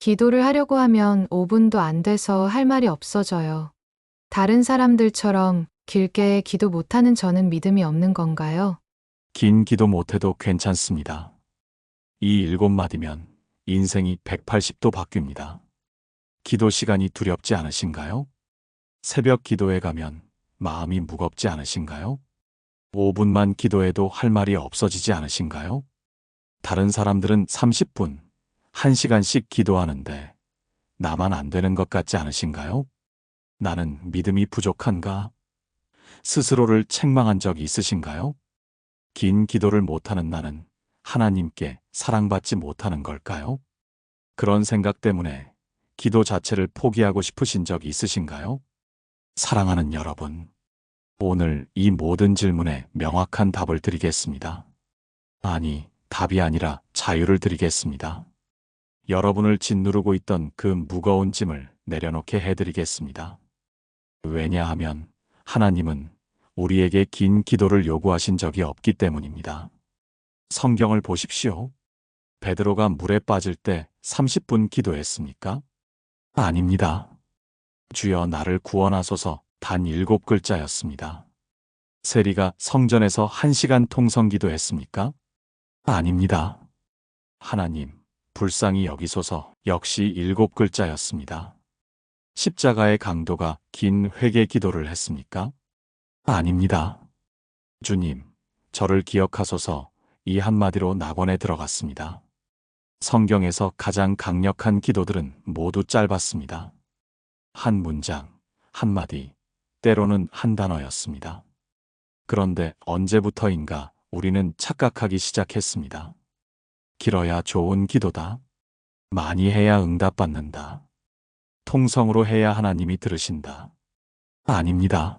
기도를 하려고 하면 5분도 안 돼서 할 말이 없어져요. 다른 사람들처럼 길게 기도 못하는 저는 믿음이 없는 건가요? 긴 기도 못해도 괜찮습니다. 이 7마디면 인생이 180도 바뀝니다. 기도 시간이 두렵지 않으신가요? 새벽 기도에 가면 마음이 무겁지 않으신가요? 5분만 기도해도 할 말이 없어지지 않으신가요? 다른 사람들은 30분, 1시간씩 기도하는데 나만 안 되는 것 같지 않으신가요? 나는 믿음이 부족한가? 스스로를 책망한 적이 있으신가요? 긴 기도를 못하는 나는 하나님께 사랑받지 못하는 걸까요? 그런 생각 때문에 기도 자체를 포기하고 싶으신 적이 있으신가요? 사랑하는 여러분, 오늘 이 모든 질문에 명확한 답을 드리겠습니다. 아니, 답이 아니라 자유를 드리겠습니다. 여러분을 짓누르고 있던 그 무거운 짐을 내려놓게 해드리겠습니다. 왜냐하면 하나님은 우리에게 긴 기도를 요구하신 적이 없기 때문입니다. 성경을 보십시오. 베드로가 물에 빠질 때 30분 기도했습니까? 아닙니다. 주여 나를 구원하소서 단 7글자였습니다. 세리가 성전에서 1시간 통성 기도했습니까? 아닙니다. 하나님, 불쌍히 여기소서 역시 7글자였습니다. 십자가의 강도가 긴 회개 기도를 했습니까? 아닙니다. 주님, 저를 기억하소서 이 한마디로 낙원에 들어갔습니다. 성경에서 가장 강력한 기도들은 모두 짧았습니다. 한 문장, 한마디, 때로는 한 단어였습니다. 그런데 언제부터인가 우리는 착각하기 시작했습니다. 길어야 좋은 기도다. 많이 해야 응답받는다. 통성으로 해야 하나님이 들으신다. 아닙니다.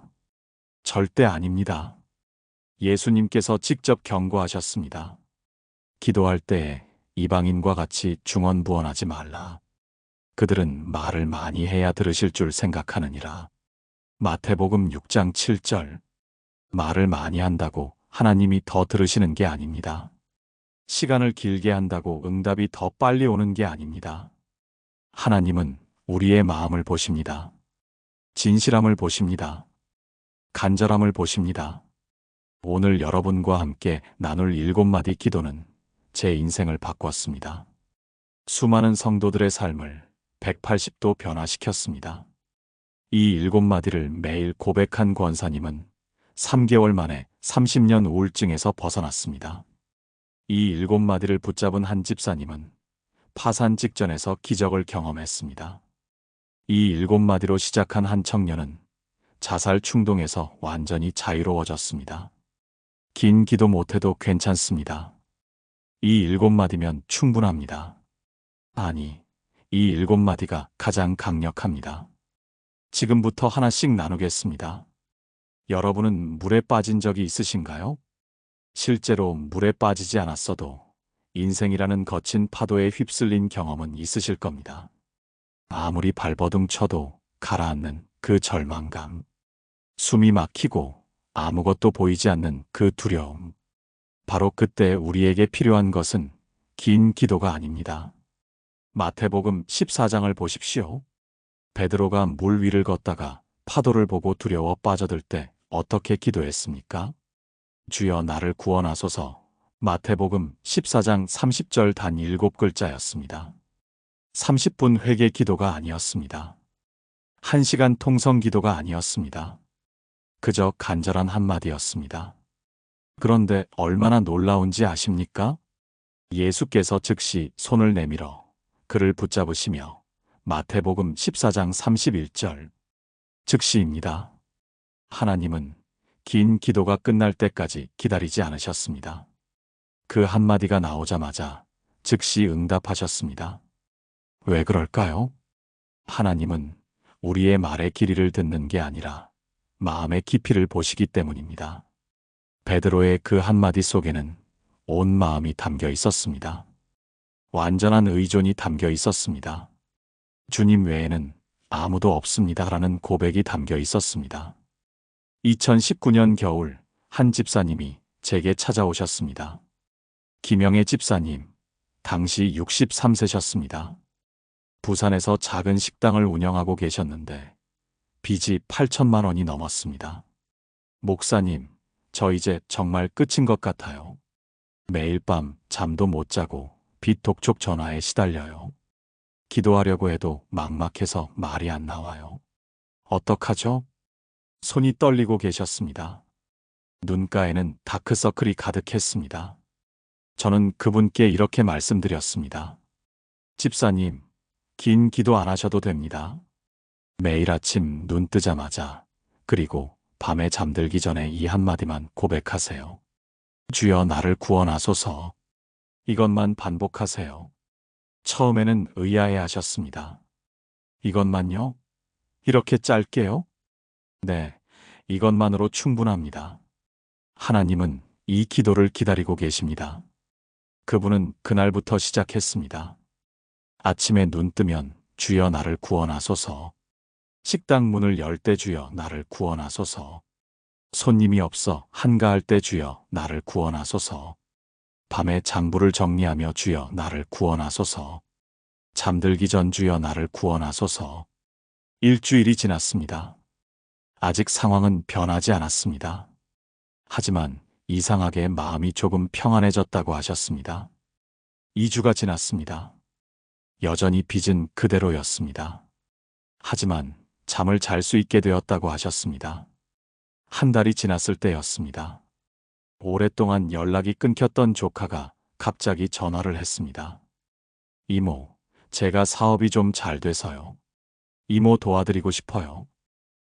절대 아닙니다. 예수님께서 직접 경고하셨습니다. 기도할 때에 이방인과 같이 중언부언하지 말라. 그들은 말을 많이 해야 들으실 줄 생각하느니라. 마태복음 6장 7절. 말을 많이 한다고 하나님이 더 들으시는 게 아닙니다. 시간을 길게 한다고 응답이 더 빨리 오는 게 아닙니다. 하나님은 우리의 마음을 보십니다. 진실함을 보십니다. 간절함을 보십니다. 오늘 여러분과 함께 나눌 7마디 기도는 제 인생을 바꿨습니다. 수많은 성도들의 삶을 180도 변화시켰습니다. 이 7마디를 매일 고백한 권사님은 3개월 만에 30년 우울증에서 벗어났습니다. 이 7마디를 붙잡은 한 집사님은 파산 직전에서 기적을 경험했습니다. 이 7마디로 시작한 한 청년은 자살 충동에서 완전히 자유로워졌습니다. 긴 기도 못해도 괜찮습니다. 이 7마디면 충분합니다. 아니, 이 7마디가 가장 강력합니다. 지금부터 하나씩 나누겠습니다. 여러분은 물에 빠진 적이 있으신가요? 실제로 물에 빠지지 않았어도 인생이라는 거친 파도에 휩쓸린 경험은 있으실 겁니다. 아무리 발버둥 쳐도 가라앉는 그 절망감, 숨이 막히고 아무것도 보이지 않는 그 두려움. 바로 그때 우리에게 필요한 것은 긴 기도가 아닙니다. 마태복음 14장을 보십시오. 베드로가 물 위를 걷다가 파도를 보고 두려워 빠져들 때 어떻게 기도했습니까? 주여 나를 구원하소서. 마태복음 14장 30절 단 7글자였습니다. 30분 회개 기도가 아니었습니다. 1시간 통성 기도가 아니었습니다. 그저 간절한 한마디였습니다. 그런데 얼마나 놀라운지 아십니까? 예수께서 즉시 손을 내밀어 그를 붙잡으시며 마태복음 14장 31절 즉시입니다. 하나님은 긴 기도가 끝날 때까지 기다리지 않으셨습니다. 그 한마디가 나오자마자 즉시 응답하셨습니다. 왜 그럴까요? 하나님은 우리의 말의 길이를 듣는 게 아니라 마음의 깊이를 보시기 때문입니다. 베드로의 그 한마디 속에는 온 마음이 담겨 있었습니다. 완전한 의존이 담겨 있었습니다. 주님 외에는 아무도 없습니다라는 고백이 담겨 있었습니다. 2019년 겨울 한 집사님이 제게 찾아오셨습니다. 김영애 집사님, 당시 63세셨습니다. 부산에서 작은 식당을 운영하고 계셨는데 빚이 8천만 원이 넘었습니다. 목사님, 저 이제 정말 끝인 것 같아요. 매일 밤 잠도 못 자고 빚 독촉 전화에 시달려요. 기도하려고 해도 막막해서 말이 안 나와요. 어떡하죠? 손이 떨리고 계셨습니다. 눈가에는 다크서클이 가득했습니다. 저는 그분께 이렇게 말씀드렸습니다. 집사님, 긴 기도 안 하셔도 됩니다. 매일 아침 눈 뜨자마자 그리고 밤에 잠들기 전에 이 한마디만 고백하세요. 주여 나를 구원하소서. 이것만 반복하세요. 처음에는 의아해 하셨습니다. 이것만요? 이렇게 짧게요? 네, 이것만으로 충분합니다. 하나님은 이 기도를 기다리고 계십니다. 그분은 그날부터 시작했습니다. 아침에 눈 뜨면 주여 나를 구원하소서. 식당 문을 열 때 주여 나를 구원하소서. 손님이 없어 한가할 때 주여 나를 구원하소서. 밤에 장부를 정리하며 주여 나를 구원하소서. 잠들기 전 주여 나를 구원하소서. 일주일이 지났습니다. 아직 상황은 변하지 않았습니다. 하지만 이상하게 마음이 조금 평안해졌다고 하셨습니다. 2주가 지났습니다. 여전히 빚은 그대로였습니다. 하지만 잠을 잘 수 있게 되었다고 하셨습니다. 한 달이 지났을 때였습니다. 오랫동안 연락이 끊겼던 조카가 갑자기 전화를 했습니다. 이모, 제가 사업이 좀 잘 돼서요. 이모 도와드리고 싶어요.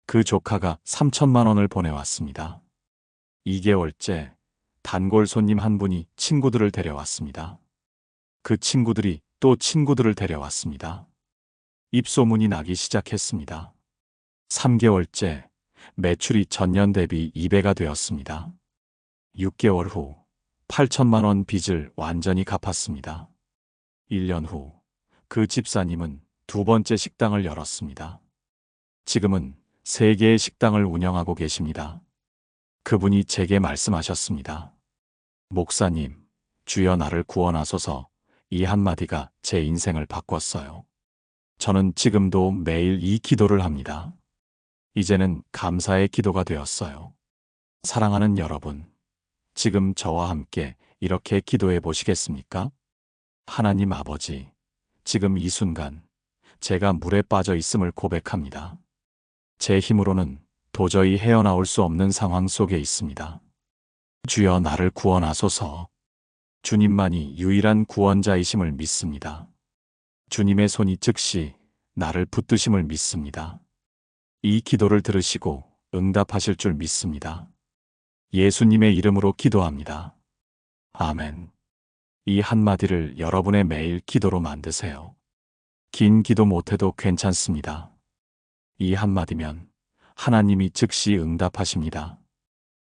그 조카가 3천만 원을 보내왔습니다. 2개월째 단골 손님 한 분이 친구들을 데려왔습니다. 그 친구들이 또 친구들을 데려왔습니다. 입소문이 나기 시작했습니다. 3개월째 매출이 전년 대비 2배가 되었습니다. 6개월 후 8천만 원 빚을 완전히 갚았습니다. 1년 후 그 집사님은 두 번째 식당을 열었습니다. 지금은 3개의 식당을 운영하고 계십니다. 그분이 제게 말씀하셨습니다. 목사님, 주여 나를 구원하소서. 이 한마디가 제 인생을 바꿨어요. 저는 지금도 매일 이 기도를 합니다. 이제는 감사의 기도가 되었어요. 사랑하는 여러분, 지금 저와 함께 이렇게 기도해 보시겠습니까? 하나님 아버지, 지금 이 순간 제가 물에 빠져 있음을 고백합니다. 제 힘으로는 도저히 헤어나올 수 없는 상황 속에 있습니다. 주여 나를 구원하소서. 주님만이 유일한 구원자이심을 믿습니다. 주님의 손이 즉시 나를 붙드심을 믿습니다. 이 기도를 들으시고 응답하실 줄 믿습니다. 예수님의 이름으로 기도합니다. 아멘. 이 한마디를 여러분의 매일 기도로 만드세요. 긴 기도 못해도 괜찮습니다. 이 한마디면 하나님이 즉시 응답하십니다.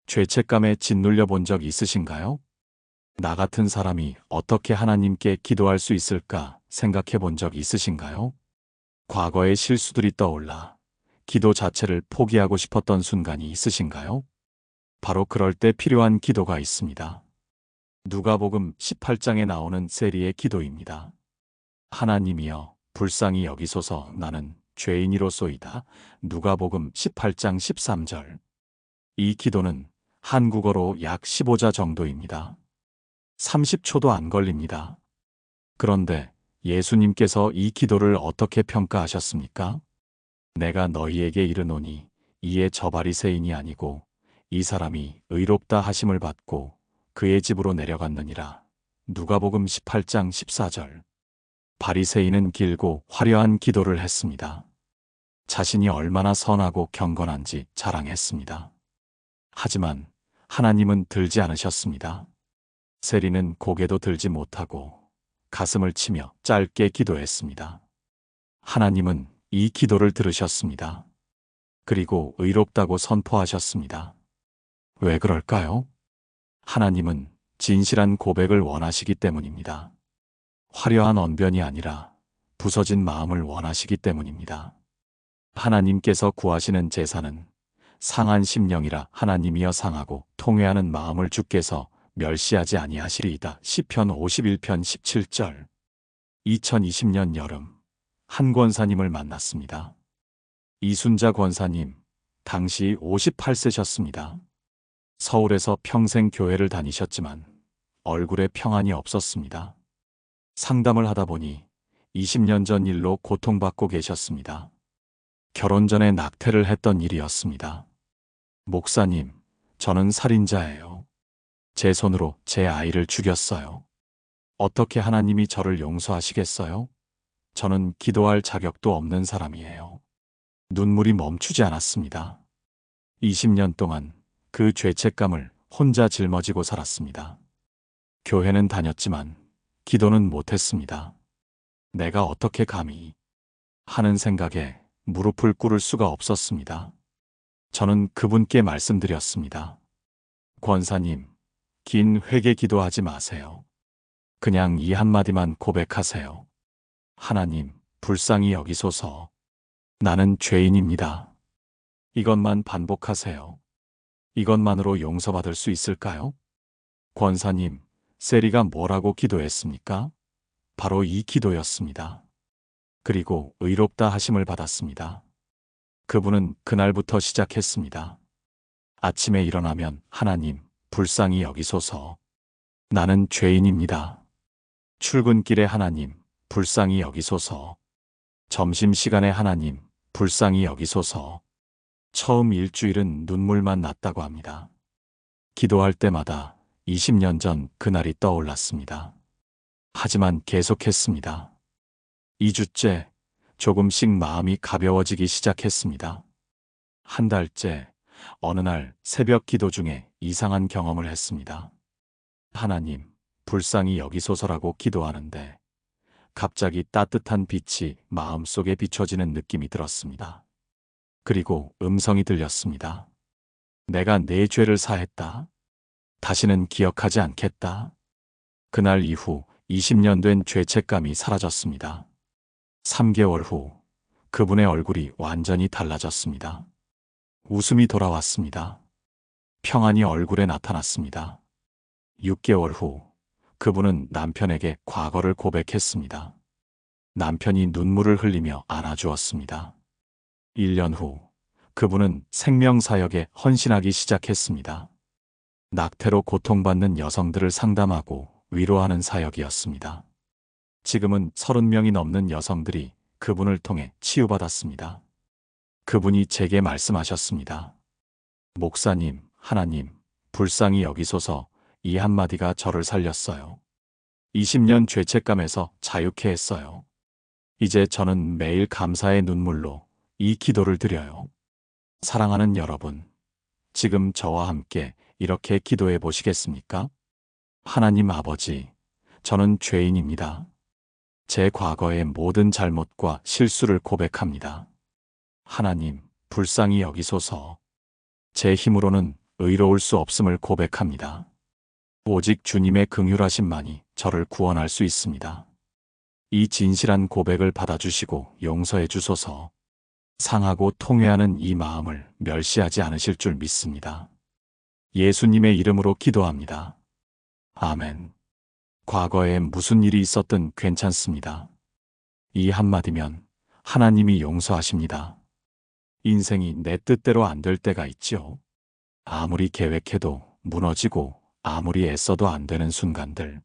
죄책감에 짓눌려 본 적 있으신가요? 나 같은 사람이 어떻게 하나님께 기도할 수 있을까 생각해 본 적 있으신가요? 과거의 실수들이 떠올라 기도 자체를 포기하고 싶었던 순간이 있으신가요? 바로 그럴 때 필요한 기도가 있습니다. 누가복음 18장에 나오는 세리의 기도입니다. 하나님이여 불쌍히 여기소서 나는 죄인이로소이다. 누가복음 18장 13절. 이 기도는 한국어로 약 15자 정도입니다. 30초도 안 걸립니다. 그런데 예수님께서 이 기도를 어떻게 평가하셨습니까? 내가 너희에게 이르노니 이에 저 바리새인이 아니고 이 사람이 의롭다 하심을 받고 그의 집으로 내려갔느니라. 누가복음 18장 14절. 바리새인은 길고 화려한 기도를 했습니다. 자신이 얼마나 선하고 경건한지 자랑했습니다. 하지만 하나님은 들지 않으셨습니다. 세리는 고개도 들지 못하고 가슴을 치며 짧게 기도했습니다. 하나님은 이 기도를 들으셨습니다. 그리고 의롭다고 선포하셨습니다. 왜 그럴까요? 하나님은 진실한 고백을 원하시기 때문입니다. 화려한 언변이 아니라 부서진 마음을 원하시기 때문입니다. 하나님께서 구하시는 제사는 상한 심령이라 하나님이여 상하고 통회하는 마음을 주께서 멸시하지 아니하시리이다. 시편 51편 17절. 2020년 여름 한 권사님을 만났습니다. 이순자 권사님, 당시 58세셨습니다. 서울에서 평생 교회를 다니셨지만 얼굴에 평안이 없었습니다. 상담을 하다 보니 20년 전 일로 고통받고 계셨습니다. 결혼 전에 낙태를 했던 일이었습니다. 목사님, 저는 살인자예요. 제 손으로 제 아이를 죽였어요. 어떻게 하나님이 저를 용서하시겠어요? 저는 기도할 자격도 없는 사람이에요. 눈물이 멈추지 않았습니다. 20년 동안 그 죄책감을 혼자 짊어지고 살았습니다. 교회는 다녔지만 기도는 못했습니다. 내가 어떻게 감히 하는 생각에 무릎을 꿇을 수가 없었습니다. 저는 그분께 말씀드렸습니다. 권사님, 긴 회개 기도하지 마세요. 그냥 이 한마디만 고백하세요. 하나님, 불쌍히 여기소서. 나는 죄인입니다. 이것만 반복하세요. 이것만으로 용서받을 수 있을까요? 권사님, 세리가 뭐라고 기도했습니까? 바로 이 기도였습니다. 그리고 의롭다 하심을 받았습니다. 그분은 그날부터 시작했습니다. 아침에 일어나면 하나님, 불쌍히 여기소서. 나는 죄인입니다. 출근길에 하나님, 불쌍히 여기소서. 점심시간에 하나님, 불쌍히 여기소서. 처음 일주일은 눈물만 났다고 합니다. 기도할 때마다 20년 전 그날이 떠올랐습니다. 하지만 계속했습니다. 2주째 조금씩 마음이 가벼워지기 시작했습니다. 한 달째 어느 날 새벽 기도 중에 이상한 경험을 했습니다. 하나님, 불쌍히 여기소서라고 기도하는데 갑자기 따뜻한 빛이 마음속에 비춰지는 느낌이 들었습니다. 그리고 음성이 들렸습니다. 내가 내 죄를 사했다. 다시는 기억하지 않겠다. 그날 이후 20년 된 죄책감이 사라졌습니다. 3개월 후 그분의 얼굴이 완전히 달라졌습니다. 웃음이 돌아왔습니다. 평안이 얼굴에 나타났습니다. 6개월 후 그분은 남편에게 과거를 고백했습니다. 남편이 눈물을 흘리며 안아주었습니다. 1년 후 그분은 생명사역에 헌신하기 시작했습니다. 낙태로 고통받는 여성들을 상담하고 위로하는 사역이었습니다. 지금은 30명이 넘는 여성들이 그분을 통해 치유받았습니다. 그분이 제게 말씀하셨습니다. 목사님, 하나님, 불쌍히 여기소서. 이 한마디가 저를 살렸어요. 20년 죄책감에서 자유케 했어요. 이제 저는 매일 감사의 눈물로 이 기도를 드려요. 사랑하는 여러분, 지금 저와 함께 이렇게 기도해 보시겠습니까? 하나님 아버지, 저는 죄인입니다. 제 과거의 모든 잘못과 실수를 고백합니다. 하나님, 불쌍히 여기소서. 제 힘으로는 의로울 수 없음을 고백합니다. 오직 주님의 긍휼하심만이 저를 구원할 수 있습니다. 이 진실한 고백을 받아주시고 용서해 주소서. 상하고 통회하는 이 마음을 멸시하지 않으실 줄 믿습니다. 예수님의 이름으로 기도합니다. 아멘. 과거에 무슨 일이 있었든 괜찮습니다. 이 한마디면 하나님이 용서하십니다. 인생이 내 뜻대로 안 될 때가 있지요. 아무리 계획해도 무너지고 아무리 애써도 안 되는 순간들.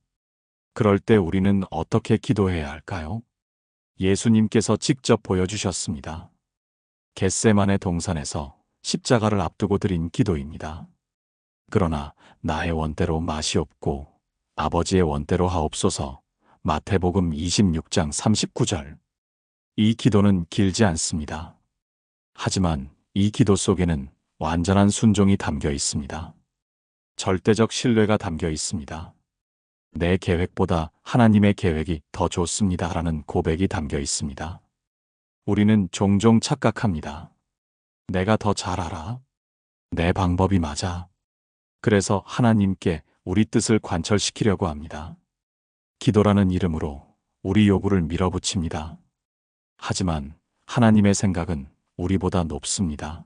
그럴 때 우리는 어떻게 기도해야 할까요? 예수님께서 직접 보여주셨습니다. 겟세마네 동산에서 십자가를 앞두고 드린 기도입니다. 그러나 나의 원대로 마시옵고 아버지의 원대로 하옵소서. 마태복음 26장 39절. 이 기도는 길지 않습니다. 하지만 이 기도 속에는 완전한 순종이 담겨 있습니다. 절대적 신뢰가 담겨 있습니다. 내 계획보다 하나님의 계획이 더 좋습니다라는 고백이 담겨 있습니다. 우리는 종종 착각합니다. 내가 더 잘 알아. 내 방법이 맞아. 그래서 하나님께 우리 뜻을 관철시키려고 합니다. 기도라는 이름으로 우리 요구를 밀어붙입니다. 하지만 하나님의 생각은 우리보다 높습니다.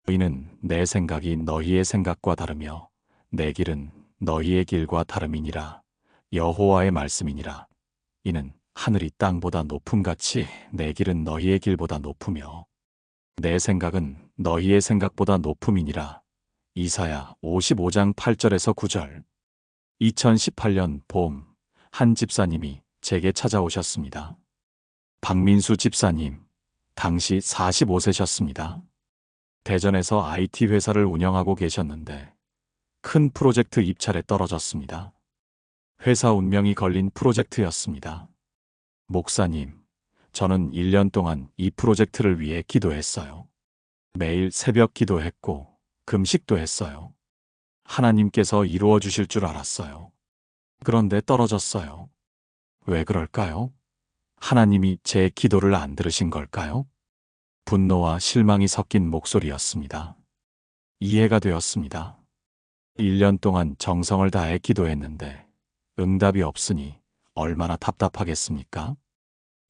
이는 내 생각이 너희의 생각과 다르며 내 길은 너희의 길과 다름이니라. 여호와의 말씀이니라. 이는 하늘이 땅보다 높음같이 내 길은 너희의 길보다 높으며 내 생각은 너희의 생각보다 높음이니라. 이사야 55장 8절에서 9절. 2018년 봄, 한 집사님이 제게 찾아오셨습니다. 박민수 집사님, 당시 45세셨습니다. 대전에서 IT 회사를 운영하고 계셨는데 큰 프로젝트 입찰에 떨어졌습니다. 회사 운명이 걸린 프로젝트였습니다. 목사님, 저는 1년 동안 이 프로젝트를 위해 기도했어요. 매일 새벽 기도했고 금식도 했어요. 하나님께서 이루어 주실 줄 알았어요. 그런데 떨어졌어요. 왜 그럴까요? 하나님이 제 기도를 안 들으신 걸까요? 분노와 실망이 섞인 목소리였습니다. 이해가 되었습니다. 1년 동안 정성을 다해 기도했는데 응답이 없으니 얼마나 답답하겠습니까?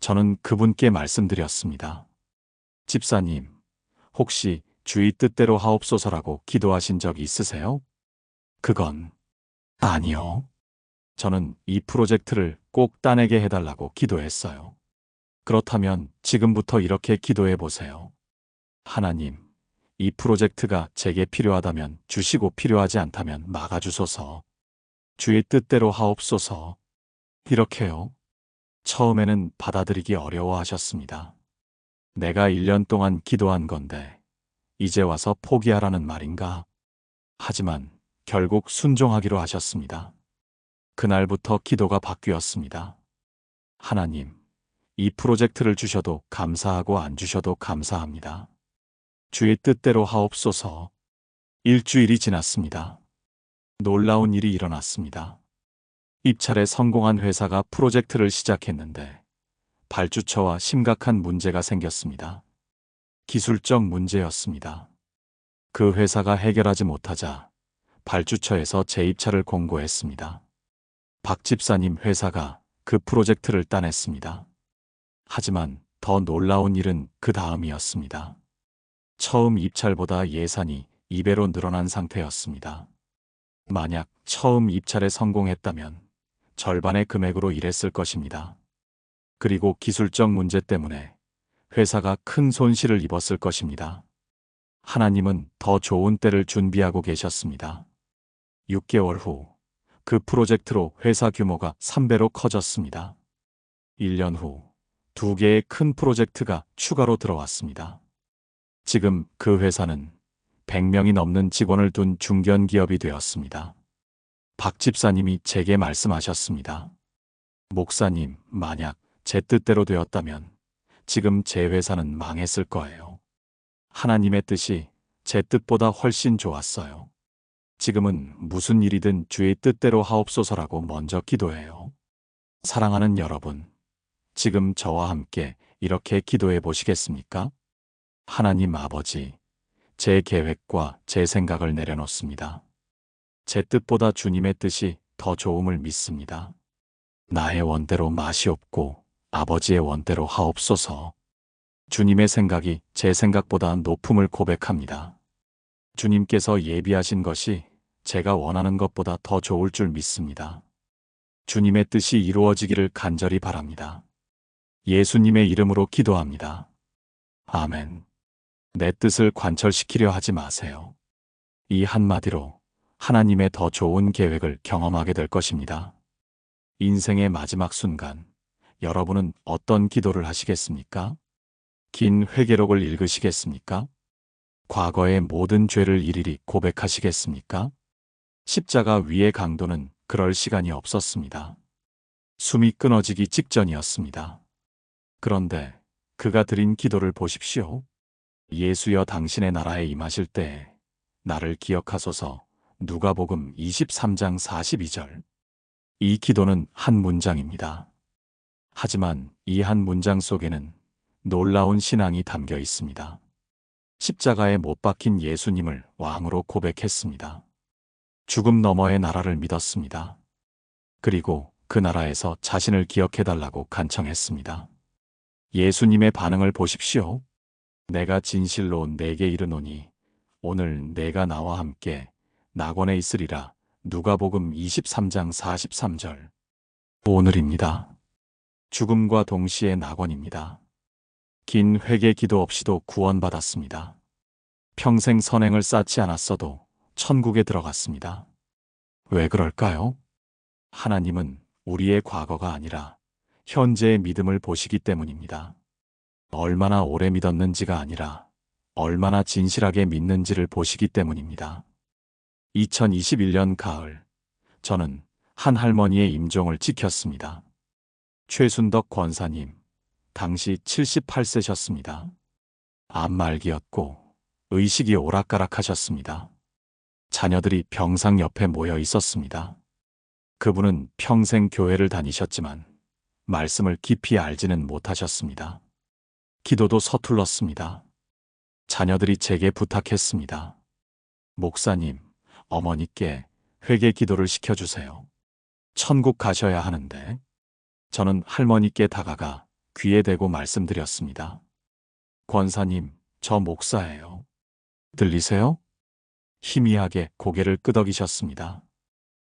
저는 그분께 말씀드렸습니다. 집사님, 혹시 주의 뜻대로 하옵소서라고 기도하신 적 있으세요? 그건 아니요. 저는 이 프로젝트를 꼭 따내게 해달라고 기도했어요. 그렇다면 지금부터 이렇게 기도해 보세요. 하나님, 이 프로젝트가 제게 필요하다면 주시고 필요하지 않다면 막아주소서. 주의 뜻대로 하옵소서. 이렇게요. 처음에는 받아들이기 어려워하셨습니다. 내가 1년 동안 기도한 건데 이제 와서 포기하라는 말인가? 하지만 결국 순종하기로 하셨습니다. 그날부터 기도가 바뀌었습니다. 하나님, 이 프로젝트를 주셔도 감사하고 안 주셔도 감사합니다. 주의 뜻대로 하옵소서. 일주일이 지났습니다. 놀라운 일이 일어났습니다. 입찰에 성공한 회사가 프로젝트를 시작했는데 발주처와 심각한 문제가 생겼습니다. 기술적 문제였습니다. 그 회사가 해결하지 못하자 발주처에서 재입찰을 공고했습니다. 박 집사님 회사가 그 프로젝트를 따냈습니다. 하지만 더 놀라운 일은 그 다음이었습니다. 처음 입찰보다 예산이 2배로 늘어난 상태였습니다. 만약 처음 입찰에 성공했다면 절반의 금액으로 일했을 것입니다. 그리고 기술적 문제 때문에 회사가 큰 손실을 입었을 것입니다. 하나님은 더 좋은 때를 준비하고 계셨습니다. 6개월 후 그 프로젝트로 회사 규모가 3배로 커졌습니다. 1년 후 2개의 큰 프로젝트가 추가로 들어왔습니다. 지금 그 회사는 100명이 넘는 직원을 둔 중견기업이 되었습니다. 박 집사님이 제게 말씀하셨습니다. 목사님, 만약 제 뜻대로 되었다면 지금 제 회사는 망했을 거예요. 하나님의 뜻이 제 뜻보다 훨씬 좋았어요. 지금은 무슨 일이든 주의 뜻대로 하옵소서라고 먼저 기도해요. 사랑하는 여러분, 지금 저와 함께 이렇게 기도해 보시겠습니까? 하나님 아버지, 제 계획과 제 생각을 내려놓습니다. 제 뜻보다 주님의 뜻이 더 좋음을 믿습니다. 나의 원대로 맛이 없고 아버지의 원대로 하옵소서. 주님의 생각이 제 생각보다 높음을 고백합니다. 주님께서 예비하신 것이 제가 원하는 것보다 더 좋을 줄 믿습니다. 주님의 뜻이 이루어지기를 간절히 바랍니다. 예수님의 이름으로 기도합니다. 아멘. 내 뜻을 관철시키려 하지 마세요. 이 한마디로 하나님의 더 좋은 계획을 경험하게 될 것입니다. 인생의 마지막 순간, 여러분은 어떤 기도를 하시겠습니까? 긴 회개록을 읽으시겠습니까? 과거의 모든 죄를 일일이 고백하시겠습니까? 십자가 위의 강도는 그럴 시간이 없었습니다. 숨이 끊어지기 직전이었습니다. 그런데 그가 드린 기도를 보십시오. 예수여 당신의 나라에 임하실 때에 나를 기억하소서. 누가복음 23장 42절. 이 기도는 한 문장입니다. 하지만 이 한 문장 속에는 놀라운 신앙이 담겨 있습니다. 십자가에 못 박힌 예수님을 왕으로 고백했습니다. 죽음 너머의 나라를 믿었습니다. 그리고 그 나라에서 자신을 기억해달라고 간청했습니다. 예수님의 반응을 보십시오. 내가 진실로 내게 이르노니 오늘 내가 나와 함께 낙원에 있으리라. 누가복음 23장 43절. 오늘입니다. 죽음과 동시에 낙원입니다. 긴 회개 기도 없이도 구원받았습니다. 평생 선행을 쌓지 않았어도 천국에 들어갔습니다. 왜 그럴까요? 하나님은 우리의 과거가 아니라 현재의 믿음을 보시기 때문입니다. 얼마나 오래 믿었는지가 아니라 얼마나 진실하게 믿는지를 보시기 때문입니다. 2021년 가을, 저는 한 할머니의 임종을 지켰습니다. 최순덕 권사님, 당시 78세셨습니다. 암말기였고 의식이 오락가락하셨습니다. 자녀들이 병상 옆에 모여 있었습니다. 그분은 평생 교회를 다니셨지만 말씀을 깊이 알지는 못하셨습니다. 기도도 서툴렀습니다. 자녀들이 제게 부탁했습니다. 목사님, 어머니께 회개 기도를 시켜주세요. 천국 가셔야 하는데. 저는 할머니께 다가가 귀에 대고 말씀드렸습니다. 권사님, 저 목사예요. 들리세요? 희미하게 고개를 끄덕이셨습니다.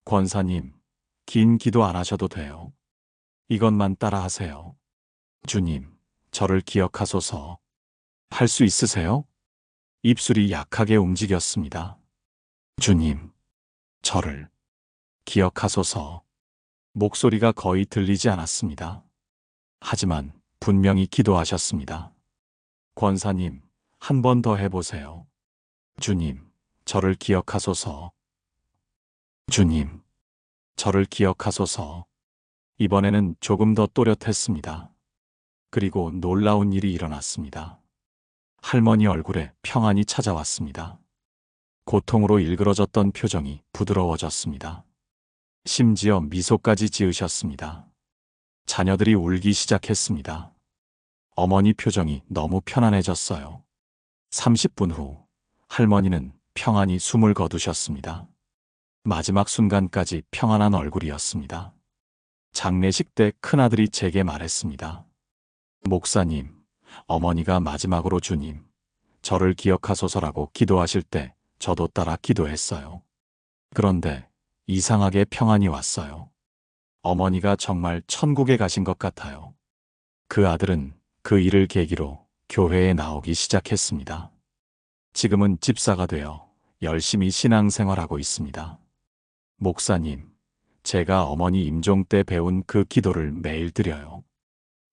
권사님, 긴 기도 안 하셔도 돼요. 이것만 따라 하세요. 주님, 저를 기억하소서. 할 수 있으세요? 입술이 약하게 움직였습니다. 주님, 저를 기억하소서. 목소리가 거의 들리지 않았습니다. 하지만 분명히 기도하셨습니다. 권사님, 한 번 더 해보세요. 주님, 저를 기억하소서. 주님, 저를 기억하소서. 이번에는 조금 더 또렷했습니다. 그리고 놀라운 일이 일어났습니다. 할머니 얼굴에 평안이 찾아왔습니다. 고통으로 일그러졌던 표정이 부드러워졌습니다. 심지어 미소까지 지으셨습니다. 자녀들이 울기 시작했습니다. 어머니 표정이 너무 편안해졌어요. 30분 후 할머니는 평안히 숨을 거두셨습니다. 마지막 순간까지 평안한 얼굴이었습니다. 장례식 때 큰아들이 제게 말했습니다. 목사님, 어머니가 마지막으로 주님, 저를 기억하소서라고 기도하실 때 저도 따라 기도했어요. 그런데 이상하게 평안이 왔어요. 어머니가 정말 천국에 가신 것 같아요. 그 아들은 그 일을 계기로 교회에 나오기 시작했습니다. 지금은 집사가 되어 열심히 신앙생활하고 있습니다. 목사님, 제가 어머니 임종 때 배운 그 기도를 매일 드려요.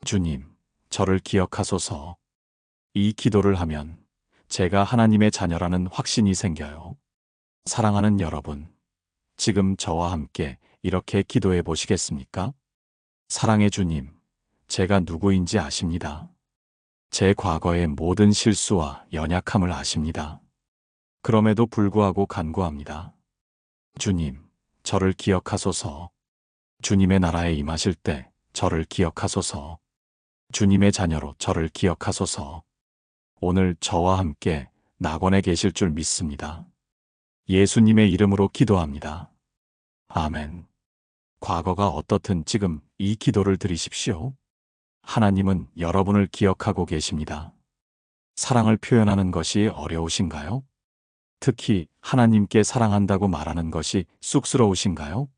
주님, 저를 기억하소서. 이 기도를 하면 제가 하나님의 자녀라는 확신이 생겨요. 사랑하는 여러분, 지금 저와 함께 이렇게 기도해 보시겠습니까? 사랑의 주님, 제가 누구인지 아십니다. 제 과거의 모든 실수와 연약함을 아십니다. 그럼에도 불구하고 간구합니다. 주님, 저를 기억하소서. 주님의 나라에 임하실 때 저를 기억하소서. 주님의 자녀로 저를 기억하소서. 오늘 저와 함께 낙원에 계실 줄 믿습니다. 예수님의 이름으로 기도합니다. 아멘. 과거가 어떻든 지금 이 기도를 드리십시오. 하나님은 여러분을 기억하고 계십니다. 사랑을 표현하는 것이 어려우신가요? 특히 하나님께 사랑한다고 말하는 것이 쑥스러우신가요?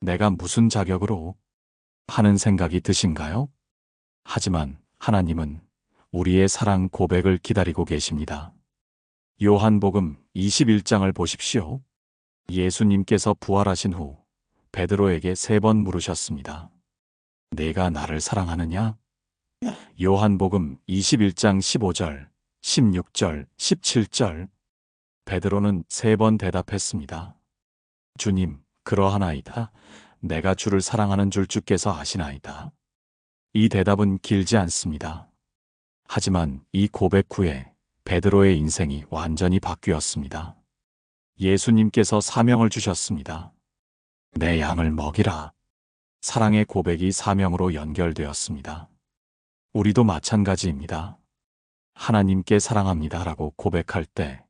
내가 무슨 자격으로 하는 생각이 드신가요? 하지만 하나님은 우리의 사랑 고백을 기다리고 계십니다. 요한복음 21장을 보십시오. 예수님께서 부활하신 후 베드로에게 3번 물으셨습니다. 내가 나를 사랑하느냐? 요한복음 21장 15절, 16절, 17절. 베드로는 3번 대답했습니다. 주님, 그러하나이다. 내가 주를 사랑하는 줄 주께서 아시나이다. 이 대답은 길지 않습니다. 하지만 이 고백 후에 베드로의 인생이 완전히 바뀌었습니다. 예수님께서 사명을 주셨습니다. 내 양을 먹이라. 사랑의 고백이 사명으로 연결되었습니다. 우리도 마찬가지입니다. 하나님께 사랑합니다라고 고백할 때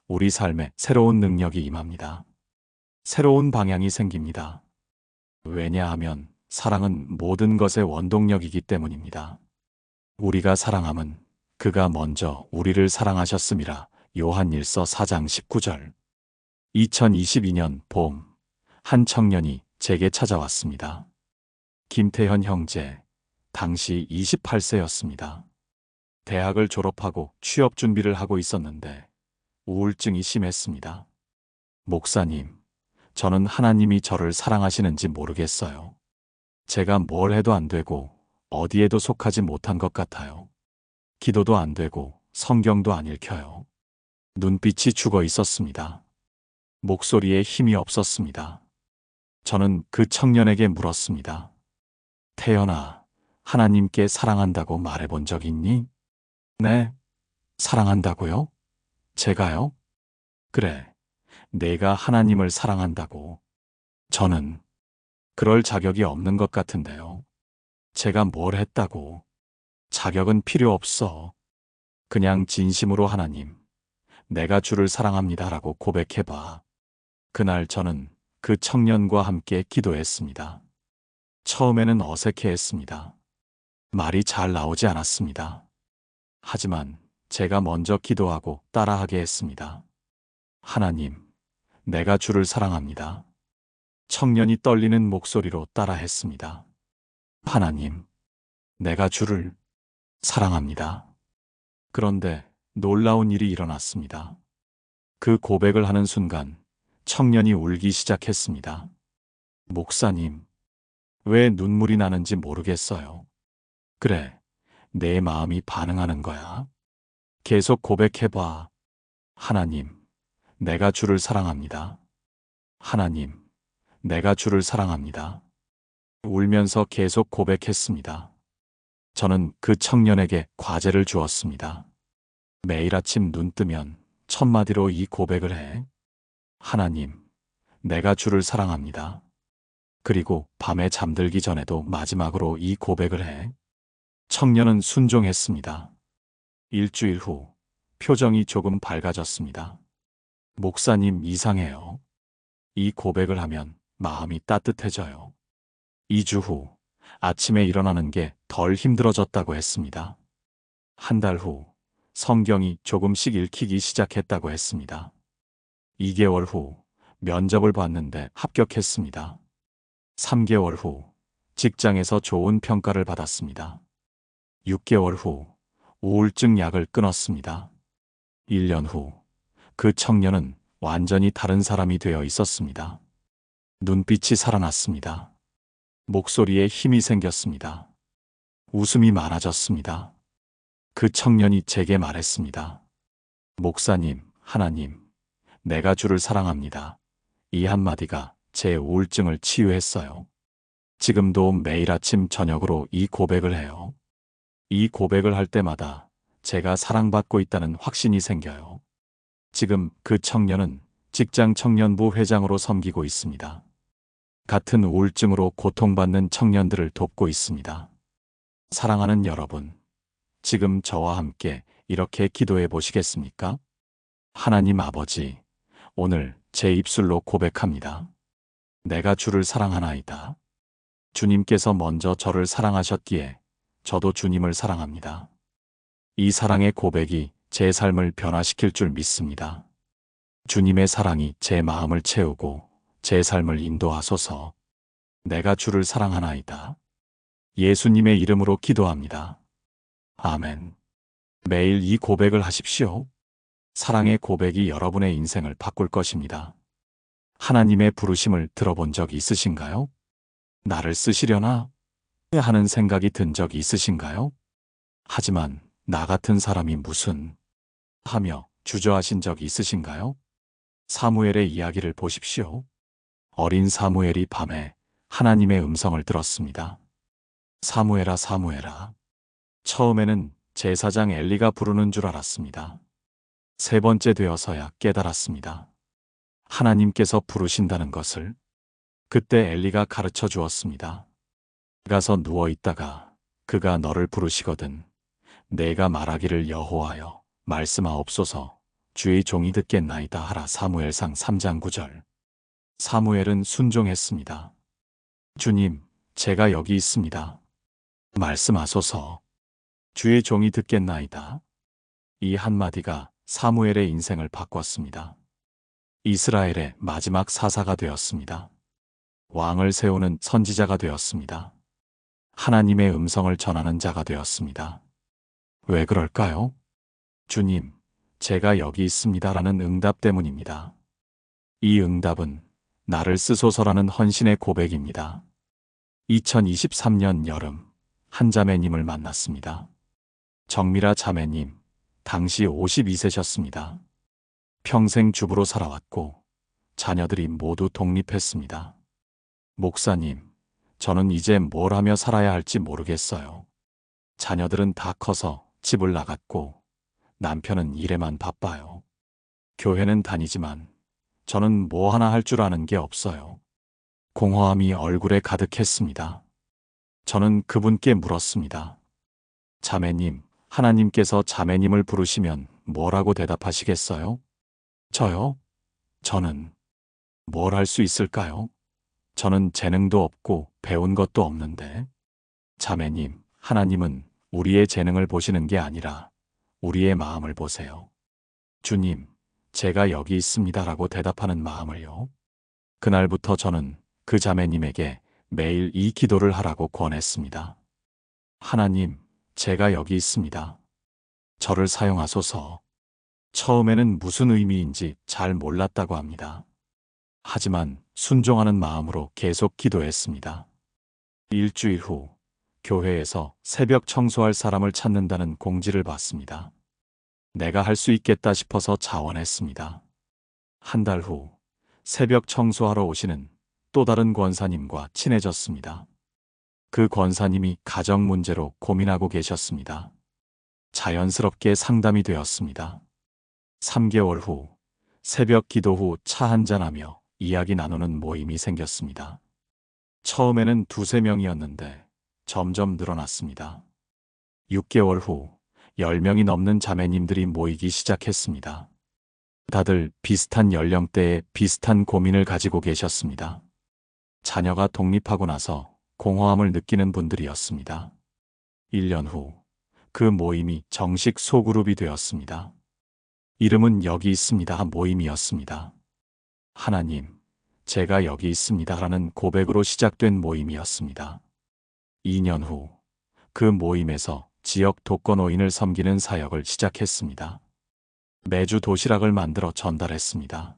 우리 삶에 새로운 능력이 임합니다. 새로운 방향이 생깁니다. 왜냐하면 사랑은 모든 것의 원동력이기 때문입니다. 우리가 사랑함은 그가 먼저 우리를 사랑하셨음이라. 요한일서 4장 19절. 2022년 봄, 한 청년이 제게 찾아왔습니다. 김태현 형제, 당시 28세였습니다. 대학을 졸업하고 취업 준비를 하고 있었는데 우울증이 심했습니다. 목사님, 저는 하나님이 저를 사랑하시는지 모르겠어요. 제가 뭘 해도 안 되고 어디에도 속하지 못한 것 같아요. 기도도 안 되고 성경도 안 읽혀요. 눈빛이 죽어 있었습니다. 목소리에 힘이 없었습니다. 저는 그 청년에게 물었습니다. 태연아, 하나님께 사랑한다고 말해본 적 있니? 네, 사랑한다고요? 제가요? 그래, 내가 하나님을 사랑한다고. 저는 그럴 자격이 없는 것 같은데요. 제가 뭘 했다고. 자격은 필요 없어. 그냥 진심으로 하나님, 내가 주를 사랑합니다라고 고백해봐. 그날 저는 그 청년과 함께 기도했습니다. 처음에는 어색해했습니다. 말이 잘 나오지 않았습니다. 하지만 제가 먼저 기도하고 따라하게 했습니다. 하나님, 내가 주를 사랑합니다. 청년이 떨리는 목소리로 따라했습니다. 하나님, 내가 주를 사랑합니다. 그런데 놀라운 일이 일어났습니다. 그 고백을 하는 순간 청년이 울기 시작했습니다. 목사님, 왜 눈물이 나는지 모르겠어요. 그래, 내 마음이 반응하는 거야. 계속 고백해봐. 하나님, 내가 주를 사랑합니다. 하나님, 내가 주를 사랑합니다. 울면서 계속 고백했습니다. 저는 그 청년에게 과제를 주었습니다. 매일 아침 눈 뜨면 첫 마디로 이 고백을 해. 하나님, 내가 주를 사랑합니다. 그리고 밤에 잠들기 전에도 마지막으로 이 고백을 해. 청년은 순종했습니다. 일주일 후 표정이 조금 밝아졌습니다. 목사님, 이상해요. 이 고백을 하면 마음이 따뜻해져요. 2주 후 아침에 일어나는 게 덜 힘들어졌다고 했습니다. 한 달 후 성경이 조금씩 읽히기 시작했다고 했습니다. 2개월 후 면접을 봤는데 합격했습니다. 3개월 후 직장에서 좋은 평가를 받았습니다. 6개월 후 우울증 약을 끊었습니다. 1년 후 그 청년은 완전히 다른 사람이 되어 있었습니다. 눈빛이 살아났습니다. 목소리에 힘이 생겼습니다. 웃음이 많아졌습니다. 그 청년이 제게 말했습니다. 목사님, 하나님, 내가 주를 사랑합니다. 이 한마디가 제 우울증을 치유했어요. 지금도 매일 아침 저녁으로 이 고백을 해요. 이 고백을 할 때마다 제가 사랑받고 있다는 확신이 생겨요. 지금 그 청년은 직장 청년부 회장으로 섬기고 있습니다. 같은 우울증으로 고통받는 청년들을 돕고 있습니다. 사랑하는 여러분, 지금 저와 함께 이렇게 기도해 보시겠습니까? 하나님 아버지, 오늘 제 입술로 고백합니다. 내가 주를 사랑하나이다. 주님께서 먼저 저를 사랑하셨기에 저도 주님을 사랑합니다. 이 사랑의 고백이 제 삶을 변화시킬 줄 믿습니다. 주님의 사랑이 제 마음을 채우고 제 삶을 인도하소서. 내가 주를 사랑하나이다. 예수님의 이름으로 기도합니다. 아멘. 매일 이 고백을 하십시오. 사랑의 고백이 여러분의 인생을 바꿀 것입니다. 하나님의 부르심을 들어본 적 있으신가요? 나를 쓰시려나? 하는 생각이 든 적 있으신가요? 하지만 나 같은 사람이 무슨 하며 주저하신 적 있으신가요? 사무엘의 이야기를 보십시오. 어린 사무엘이 밤에 하나님의 음성을 들었습니다. 사무엘아, 사무엘아. 처음에는 제사장 엘리가 부르는 줄 알았습니다. 세 번째 되어서야 깨달았습니다. 하나님께서 부르신다는 것을. 그때 엘리가 가르쳐 주었습니다. 가서 누워 있다가 그가 너를 부르시거든 내가 말하기를 여호와여 말씀하옵소서 주의 종이 듣겠나이다 하라. 사무엘상 3장 9절. 사무엘은 순종했습니다. 주님, 제가 여기 있습니다. 말씀하소서. 주의 종이 듣겠나이다. 이 한마디가 사무엘의 인생을 바꿨습니다. 이스라엘의 마지막 사사가 되었습니다. 왕을 세우는 선지자가 되었습니다. 하나님의 음성을 전하는 자가 되었습니다. 왜 그럴까요? 주님, 제가 여기 있습니다라는 응답 때문입니다. 이 응답은 나를 쓰소서라는 헌신의 고백입니다. 2023년 여름, 한 자매님을 만났습니다. 정미라 자매님, 당시 52세셨습니다. 평생 주부로 살아왔고 자녀들이 모두 독립했습니다. 목사님, 저는 이제 뭘 하며 살아야 할지 모르겠어요. 자녀들은 다 커서 집을 나갔고 남편은 일에만 바빠요. 교회는 다니지만 저는 뭐 하나 할 줄 아는 게 없어요. 공허함이 얼굴에 가득했습니다. 저는 그분께 물었습니다. 자매님, 하나님께서 자매님을 부르시면 뭐라고 대답하시겠어요? 저요? 저는 뭘 할 수 있을까요? 저는 재능도 없고 배운 것도 없는데. 자매님, 하나님은 우리의 재능을 보시는 게 아니라 우리의 마음을 보세요. 주님, 제가 여기 있습니다라고 대답하는 마음을요. 그날부터 저는 그 자매님에게 매일 이 기도를 하라고 권했습니다. 하나님, 제가 여기 있습니다. 저를 사용하소서. 처음에는 무슨 의미인지 잘 몰랐다고 합니다. 하지만 순종하는 마음으로 계속 기도했습니다. 일주일 후 교회에서 새벽 청소할 사람을 찾는다는 공지를 받습니다. 내가 할 수 있겠다 싶어서 자원했습니다. 한 달 후 새벽 청소하러 오시는 또 다른 권사님과 친해졌습니다. 그 권사님이 가정 문제로 고민하고 계셨습니다. 자연스럽게 상담이 되었습니다. 3개월 후 새벽 기도 후 차 한잔하며 이야기 나누는 모임이 생겼습니다. 처음에는 2~3명이었는데 점점 늘어났습니다. 6개월 후 10명이 넘는 자매님들이 모이기 시작했습니다. 다들 비슷한 연령대에 비슷한 고민을 가지고 계셨습니다. 자녀가 독립하고 나서 공허함을 느끼는 분들이었습니다. 1년 후 그 모임이 정식 소그룹이 되었습니다. 이름은 여기 있습니다 모임이었습니다. 하나님, 제가 여기 있습니다라는 고백으로 시작된 모임이었습니다. 2년 후 그 모임에서 지역 독거노인을 섬기는 사역을 시작했습니다. 매주 도시락을 만들어 전달했습니다.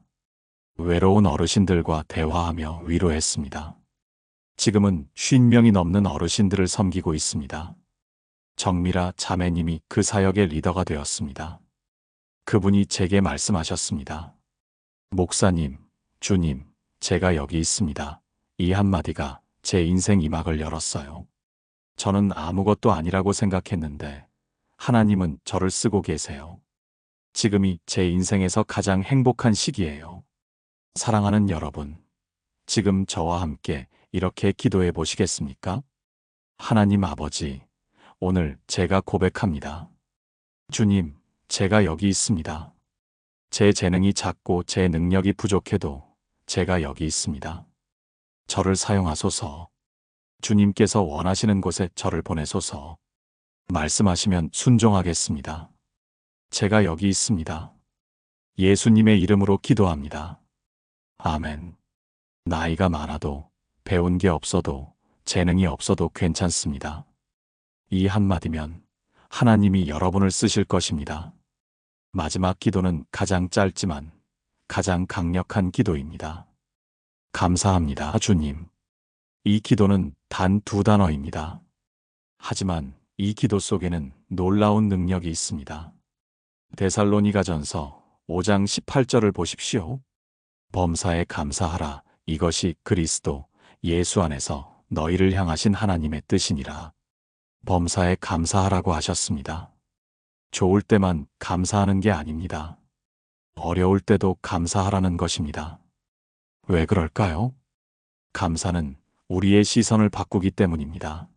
외로운 어르신들과 대화하며 위로했습니다. 지금은 50명이 넘는 어르신들을 섬기고 있습니다. 정미라 자매님이 그 사역의 리더가 되었습니다. 그분이 제게 말씀하셨습니다. 목사님, 주님, 제가 여기 있습니다. 이 한마디가 제 인생 이막을 열었어요. 저는 아무것도 아니라고 생각했는데 하나님은 저를 쓰고 계세요. 지금이 제 인생에서 가장 행복한 시기예요. 사랑하는 여러분, 지금 저와 함께 이렇게 기도해 보시겠습니까? 하나님 아버지, 오늘 제가 고백합니다. 주님, 제가 여기 있습니다. 제 재능이 작고 제 능력이 부족해도 제가 여기 있습니다. 저를 사용하소서. 주님께서 원하시는 곳에 저를 보내소서. 말씀하시면 순종하겠습니다. 제가 여기 있습니다. 예수님의 이름으로 기도합니다. 아멘. 나이가 많아도 배운 게 없어도 재능이 없어도 괜찮습니다. 이 한마디면 하나님이 여러분을 쓰실 것입니다. 마지막 기도는 가장 짧지만 가장 강력한 기도입니다. 감사합니다, 주님. 이 기도는 단 2단어입니다. 하지만 이 기도 속에는 놀라운 능력이 있습니다. 데살로니가전서 5장 18절을 보십시오. 범사에 감사하라. 이것이 그리스도 예수 안에서 너희를 향하신 하나님의 뜻이니라. 범사에 감사하라고 하셨습니다. 좋을 때만 감사하는 게 아닙니다. 어려울 때도 감사하라는 것입니다. 왜 그럴까요? 감사는 우리의 시선을 바꾸기 때문입니다.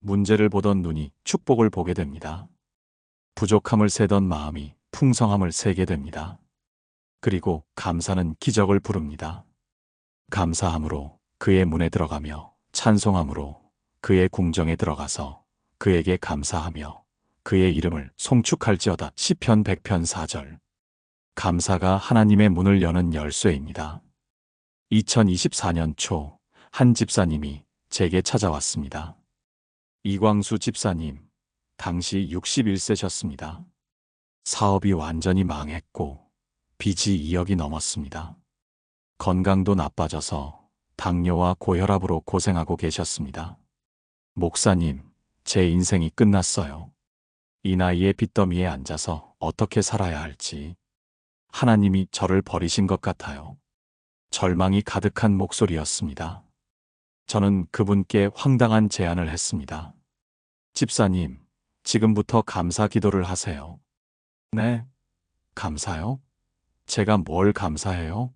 문제를 보던 눈이 축복을 보게 됩니다. 부족함을 세던 마음이 풍성함을 세게 됩니다. 그리고 감사는 기적을 부릅니다. 감사함으로 그의 문에 들어가며 찬송함으로 그의 궁정에 들어가서 그에게 감사하며 그의 이름을 송축할지어다. 시편 100편 4절. 감사가 하나님의 문을 여는 열쇠입니다. 2024년 초 한 집사님이 제게 찾아왔습니다. 이광수 집사님, 당시 61세셨습니다. 사업이 완전히 망했고 빚이 2억이 넘었습니다. 건강도 나빠져서 당뇨와 고혈압으로 고생하고 계셨습니다. 목사님, 제 인생이 끝났어요. 이 나이에 빚더미에 앉아서 어떻게 살아야 할지. 하나님이 저를 버리신 것 같아요. 절망이 가득한 목소리였습니다. 저는 그분께 황당한 제안을 했습니다. 집사님, 지금부터 감사 기도를 하세요. 네, 감사요? 제가 뭘 감사해요?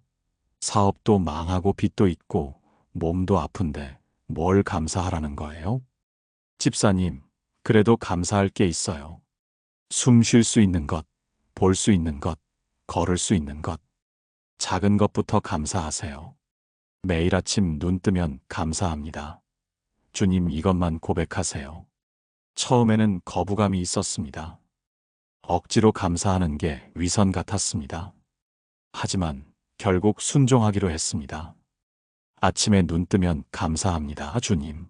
사업도 망하고 빚도 있고 몸도 아픈데 뭘 감사하라는 거예요? 집사님, 그래도 감사할 게 있어요. 숨 쉴 수 있는 것, 볼 수 있는 것, 걸을 수 있는 것. 작은 것부터 감사하세요. 매일 아침 눈 뜨면 감사합니다. 주님, 이것만 고백하세요. 처음에는 거부감이 있었습니다. 억지로 감사하는 게 위선 같았습니다. 하지만 결국 순종하기로 했습니다. 아침에 눈 뜨면 감사합니다, 주님.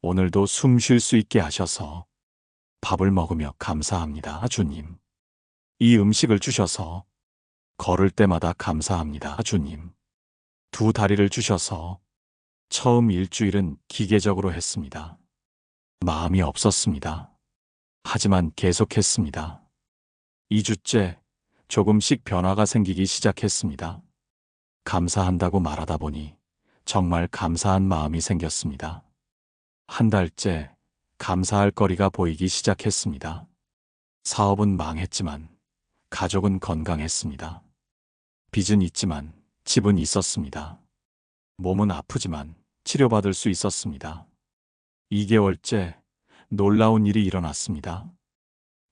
오늘도 숨 쉴 수 있게 하셔서 밥을 먹으며 감사합니다, 주님. 이 음식을 주셔서 걸을 때마다 감사합니다, 주님. 두 다리를 주셔서 처음 일주일은 기계적으로 했습니다. 마음이 없었습니다. 하지만 계속했습니다. 2주째 조금씩 변화가 생기기 시작했습니다. 감사한다고 말하다 보니 정말 감사한 마음이 생겼습니다. 한 달째 감사할 거리가 보이기 시작했습니다. 사업은 망했지만 가족은 건강했습니다. 빚은 있지만 집은 있었습니다. 몸은 아프지만 치료받을 수 있었습니다. 2개월째 놀라운 일이 일어났습니다.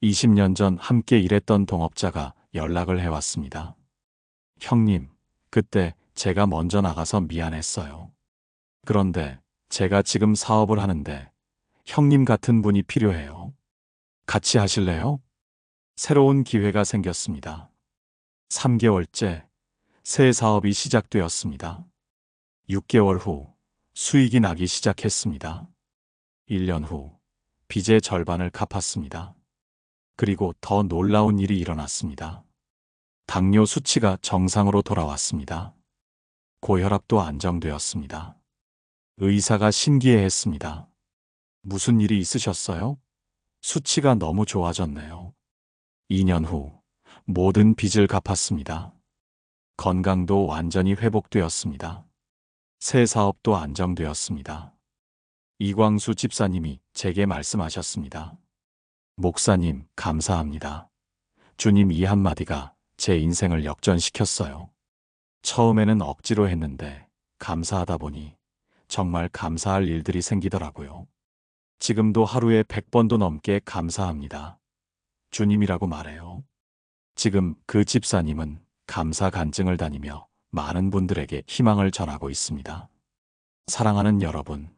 20년 전 함께 일했던 동업자가 연락을 해왔습니다. 형님, 그때 제가 먼저 나가서 미안했어요. 그런데 제가 지금 사업을 하는데 형님 같은 분이 필요해요. 같이 하실래요? 새로운 기회가 생겼습니다. 3개월째 새 사업이 시작되었습니다. 6개월 후 수익이 나기 시작했습니다. 1년 후 빚의 절반을 갚았습니다. 그리고 더 놀라운 일이 일어났습니다. 당뇨 수치가 정상으로 돌아왔습니다. 고혈압도 안정되었습니다. 의사가 신기해했습니다. 무슨 일이 있으셨어요? 수치가 너무 좋아졌네요. 2년 후 모든 빚을 갚았습니다. 건강도 완전히 회복되었습니다. 새 사업도 안정되었습니다. 이광수 집사님이 제게 말씀하셨습니다. 목사님, 감사합니다. 주님 이 한마디가 제 인생을 역전시켰어요. 처음에는 억지로 했는데 감사하다 보니 정말 감사할 일들이 생기더라고요. 지금도 하루에 100번도 넘게 감사합니다. 주님이라고 말해요. 지금 그 집사님은 감사 간증을 다니며 많은 분들에게 희망을 전하고 있습니다. 사랑하는 여러분,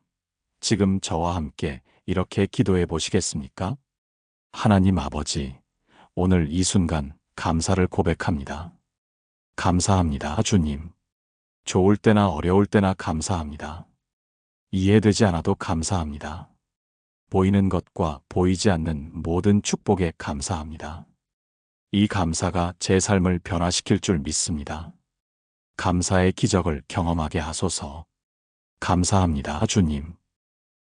지금 저와 함께 이렇게 기도해 보시겠습니까? 하나님 아버지, 오늘 이 순간 감사를 고백합니다. 감사합니다, 주님. 좋을 때나 어려울 때나 감사합니다. 이해되지 않아도 감사합니다. 보이는 것과 보이지 않는 모든 축복에 감사합니다. 이 감사가 제 삶을 변화시킬 줄 믿습니다. 감사의 기적을 경험하게 하소서. 감사합니다, 주님.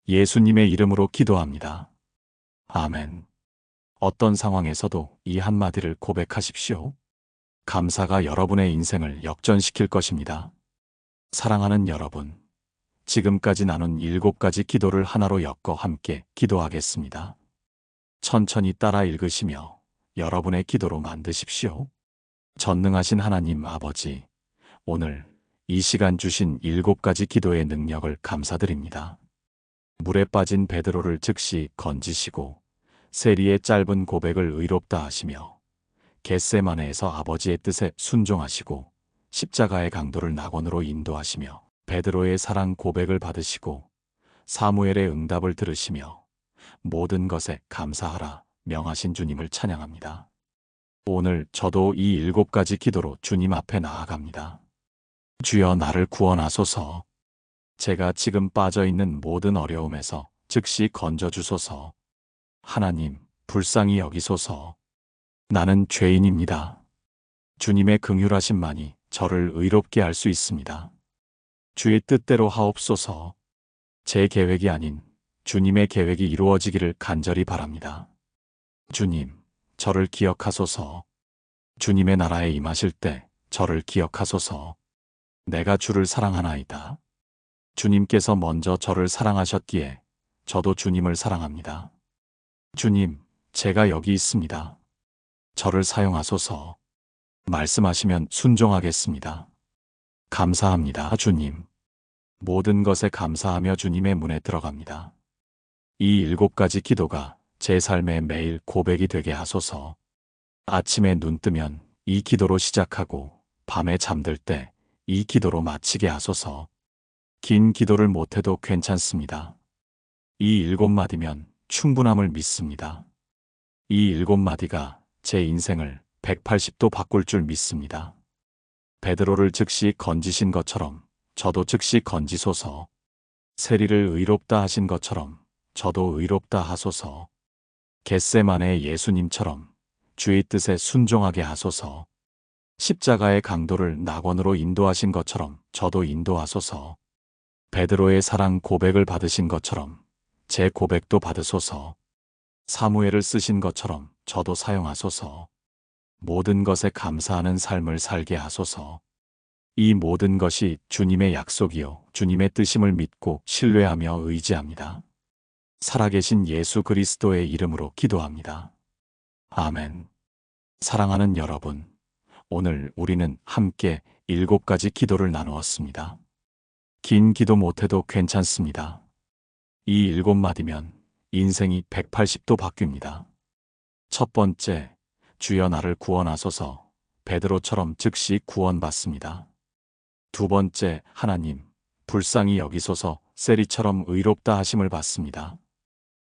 예수님의 이름으로 기도합니다. 아멘. 어떤 상황에서도 이 한마디를 고백하십시오. 감사가 여러분의 인생을 역전시킬 것입니다. 사랑하는 여러분, 지금까지 나눈 7가지 기도를 하나로 엮어 함께 기도하겠습니다. 천천히 따라 읽으시며 여러분의 기도로 만드십시오. 전능하신 하나님 아버지, 오늘 이 시간 주신 7가지 기도의 능력을 감사드립니다. 물에 빠진 베드로를 즉시 건지시고 세리의 짧은 고백을 의롭다 하시며 겟세마네에서 아버지의 뜻에 순종하시고 십자가의 강도를 낙원으로 인도하시며 베드로의 사랑 고백을 받으시고 사무엘의 응답을 들으시며 모든 것에 감사하라 명하신 주님을 찬양합니다. 오늘 저도 이 7가지 기도로 주님 앞에 나아갑니다. 주여 나를 구원하소서. 제가 지금 빠져 있는 모든 어려움에서 즉시 건져주소서. 하나님, 불쌍히 여기소서. 나는 죄인입니다. 주님의 긍휼하심만이 저를 의롭게 할 수 있습니다. 주의 뜻대로 하옵소서. 제 계획이 아닌 주님의 계획이 이루어지기를 간절히 바랍니다. 주님, 저를 기억하소서. 주님의 나라에 임하실 때 저를 기억하소서. 내가 주를 사랑하나이다. 주님께서 먼저 저를 사랑하셨기에 저도 주님을 사랑합니다. 주님, 제가 여기 있습니다. 저를 사용하소서. 말씀하시면 순종하겠습니다. 감사합니다, 주님. 모든 것에 감사하며 주님의 문에 들어갑니다. 이 7가지 기도가 제 삶의 매일 고백이 되게 하소서. 아침에 눈 뜨면 이 기도로 시작하고 밤에 잠들 때 이 기도로 마치게 하소서. 긴 기도를 못해도 괜찮습니다. 이 7마디면 충분함을 믿습니다. 이 7마디가 제 인생을 180도 바꿀 줄 믿습니다. 베드로를 즉시 건지신 것처럼 저도 즉시 건지소서. 세리를 의롭다 하신 것처럼 저도 의롭다 하소서. 겟세마네의 예수님처럼 주의 뜻에 순종하게 하소서. 십자가의 강도를 낙원으로 인도하신 것처럼 저도 인도하소서. 베드로의 사랑 고백을 받으신 것처럼 제 고백도 받으소서. 사무엘을 쓰신 것처럼 저도 사용하소서. 모든 것에 감사하는 삶을 살게 하소서. 이 모든 것이 주님의 약속이요 주님의 뜻임을 믿고 신뢰하며 의지합니다. 살아계신 예수 그리스도의 이름으로 기도합니다. 아멘. 사랑하는 여러분, 오늘 우리는 함께 7가지 기도를 나누었습니다. 긴 기도 못해도 괜찮습니다. 이 7마디면 인생이 180도 바뀝니다. 첫 번째, 주여 나를 구원하소서. 베드로처럼 즉시 구원받습니다. 두 번째, 하나님, 불쌍히 여기소서. 세리처럼 의롭다 하심을 받습니다.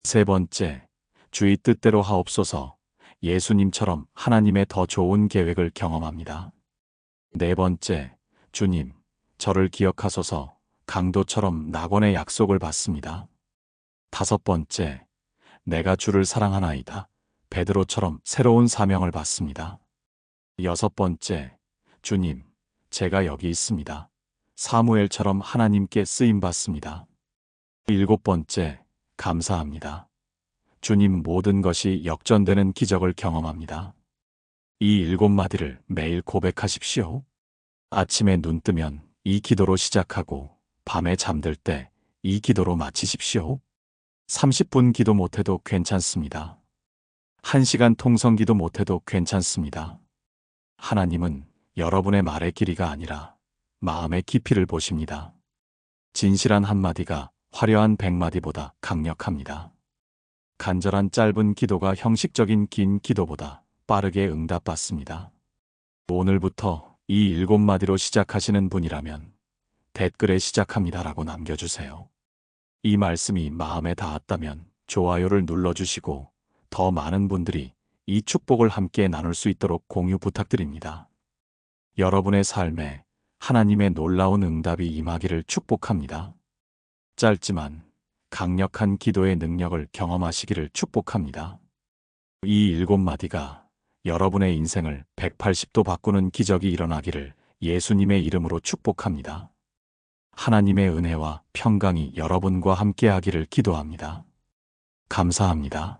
세 번째, 주의 뜻대로 하옵소서. 예수님처럼 하나님의 더 좋은 계획을 경험합니다. 네 번째, 주님, 저를 기억하소서. 강도처럼 낙원의 약속을 받습니다. 다섯 번째, 내가 주를 사랑하나이다. 베드로처럼 새로운 사명을 받습니다. 여섯 번째, 주님, 제가 여기 있습니다. 사무엘처럼 하나님께 쓰임받습니다. 일곱 번째, 감사합니다. 주님, 모든 것이 역전되는 기적을 경험합니다. 이 7마디를 매일 고백하십시오. 아침에 눈 뜨면 이 기도로 시작하고 밤에 잠들 때 이 기도로 마치십시오. 30분 기도 못해도 괜찮습니다. 1시간 통성 기도 못해도 괜찮습니다. 하나님은 여러분의 말의 길이가 아니라 마음의 깊이를 보십니다. 진실한 한마디가 화려한 100마디보다 강력합니다. 간절한 짧은 기도가 형식적인 긴 기도보다 빠르게 응답받습니다. 오늘부터 이 7마디로 시작하시는 분이라면 댓글에 시작합니다라고 남겨주세요. 이 말씀이 마음에 닿았다면 좋아요를 눌러주시고 더 많은 분들이 이 축복을 함께 나눌 수 있도록 공유 부탁드립니다. 여러분의 삶에 하나님의 놀라운 응답이 임하기를 축복합니다. 짧지만 강력한 기도의 능력을 경험하시기를 축복합니다. 이 7마디가 여러분의 인생을 180도 바꾸는 기적이 일어나기를 예수님의 이름으로 축복합니다. 하나님의 은혜와 평강이 여러분과 함께하기를 기도합니다. 감사합니다.